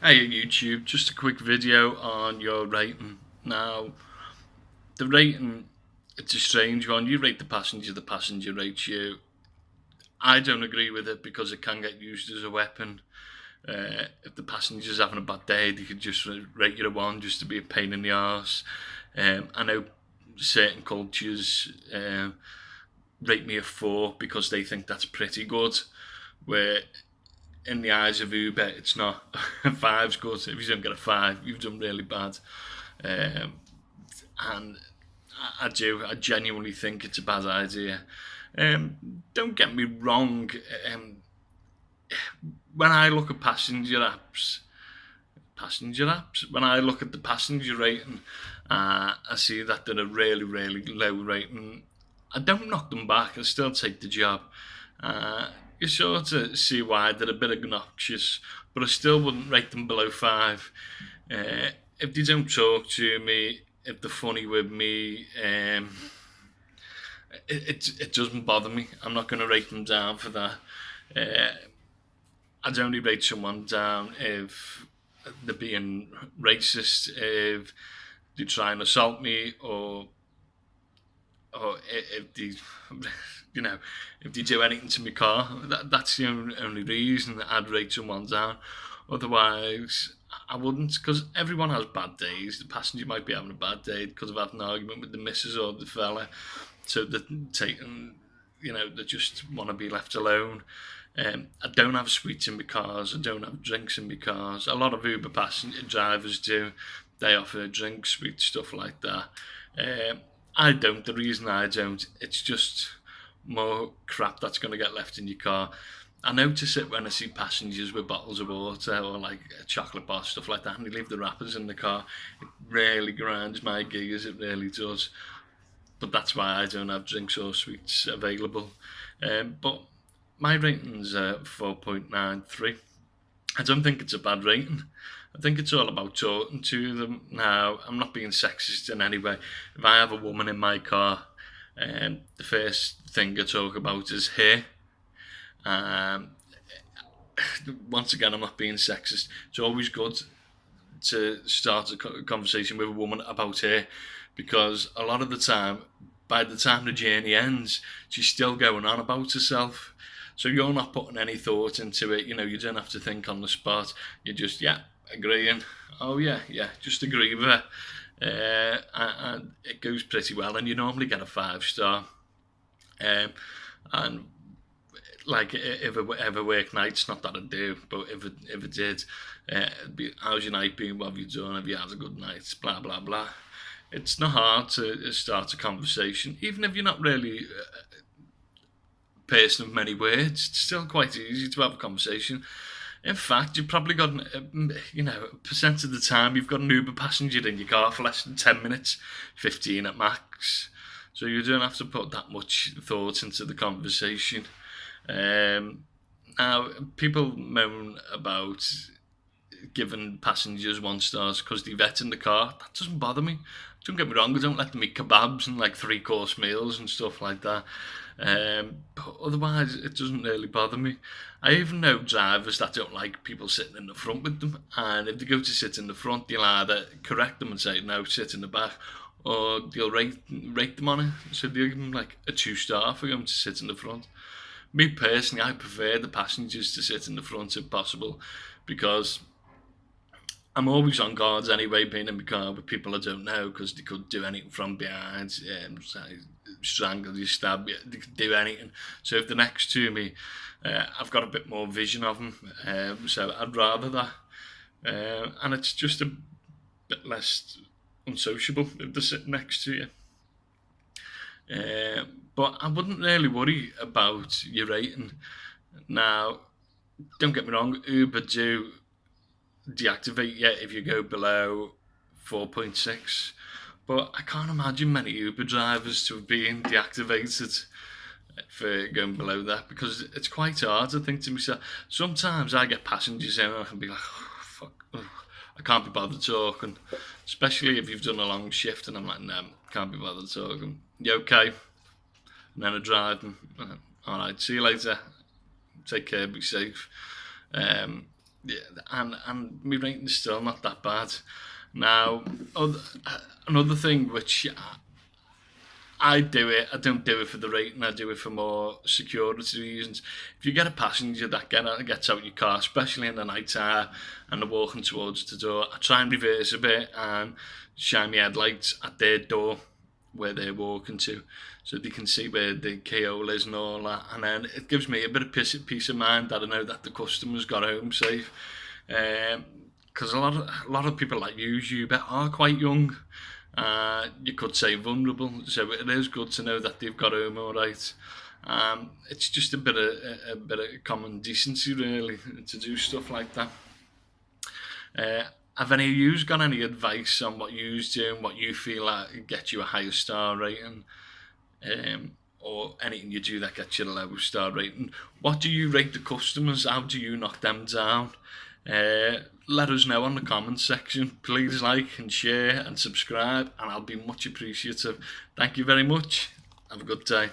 Hey YouTube, just a quick video on your rating. Now, the rating, it's a strange one. You rate the passenger rates you. I don't agree with it because it can get used as a weapon. If the passenger's having a bad day, they could just rate you a one just to be a pain in the arse. I know certain cultures rate me a four because they think that's pretty good, where in the eyes of Uber, it's not. Five's good. If you don't get a five, you've done really bad. Um, and I genuinely think it's a bad idea. Don't get me wrong. Um, when I look at when I look at the passenger rating, I see that they're a really, really low rating. I don't knock them back. I still take the job. Uh, you sort of see why they're a bit obnoxious, but I still wouldn't rate them below five. If they don't talk to me, if they're funny with me, it doesn't bother me. I'm not going to rate them down for that. Uh, I'd only rate someone down if they're being racist, if they try and assault me, or if they, you know, if they do anything to my car. That's the only reason that I'd rate someone down. Otherwise, I wouldn't, because everyone has bad days. The passenger might be having a bad day because of having an argument with the missus or the fella, so they're taking, they just want to be left alone. I don't have sweets in my cars. I don't have drinks in my cars. A lot of Uber passenger drivers do. They offer drinks, sweets, stuff like that. Um, I don't. The reason I don't, it's just more crap that's going to get left in your car. I notice it when I see passengers with bottles of water or like a chocolate bar, stuff like that, and they leave the wrappers in the car. It really grinds my gears, it really does. But that's why I don't have drinks or sweets available. But my rating's 4.93. I don't think it's a bad rating. I think it's all about talking to them. Now, I'm not being sexist in any way. If I have a woman in my car, the first thing I talk about is hair. Um, Once again, I'm not being sexist. It's always good to start a conversation with a woman about her, because a lot of the time, by the time the journey ends, she's still going on about herself. So you're not putting any thought into it. You don't have to think on the spot. You're just, yeah, agreeing. Oh, yeah, yeah, just agree with her. And it goes pretty well. And you normally get a 5 star. Um, and like if I ever work nights, not that I do, but if it did, it'd be, how's your night been? What have you done? Have you had a good night? Blah blah blah. It's not hard to start a conversation, even if you're not really a person of many words. It's still quite easy to have a conversation. In fact, you've probably got, percent of the time, you've got an Uber passenger in your car for less than 10 minutes, 15 at max. So you don't have to put that much thought into the conversation. Um, Now, people moan about giving passengers 1 stars because they vet in the car. That doesn't bother me. Don't get me wrong, I don't let them eat kebabs and like 3 course meals and stuff like that. But otherwise, it doesn't really bother me. I even know drivers that don't like people sitting in the front with them, and if they go to sit in the front, they'll either correct them and say no, sit in the back, or they'll rate them on it. So they'll give them like a 2 star for them to sit in the front. Me personally, I prefer the passengers to sit in the front if possible, because I'm always on guard anyway, being in my car with people I don't know, because they could do anything from behind, strangle you, stab you, they could do anything. So if they're next to me, I've got a bit more vision of them, so I'd rather that. And it's just a bit less unsociable if they're sitting next to you. But I wouldn't really worry about your rating. Now, don't get me wrong, Uber do deactivate you if you go below 4.6. But I can't imagine many Uber drivers to have been deactivated for going below that, because it's quite hard. I think to myself, sometimes I get passengers in and I can be like, oh, fuck, I can't be bothered talking, especially if you've done a long shift, and I'm like, no, can't be bothered talking. You okay? And then I drive and, all right, see you later. Take care, be safe. Um, Yeah, and my rating's still not that bad. Now, another thing which I do it, I don't do it for the rating, I do it for more security reasons. If you get a passenger that gets out your car, especially in the night time, and they're walking towards the door, I try and reverse a bit and shine my headlights at their door where they're walking to, so they can see where the keyhole is and all that. And then it gives me a bit of peace of mind that I know that the customer's got home safe. Because a lot of people that use Uber are quite young. You could say vulnerable, so it is good to know that they've got home all right. It's just a bit of common decency, really, to do stuff like that. Have any of you got any advice on what you do and what you feel like gets you a higher star rating, or anything you do that gets you a low star rating? What do you rate the customers? How do you knock them down? Let us know on the comments section. Please like and share and subscribe, and I'll be much appreciative. Thank you very much. Have a good day.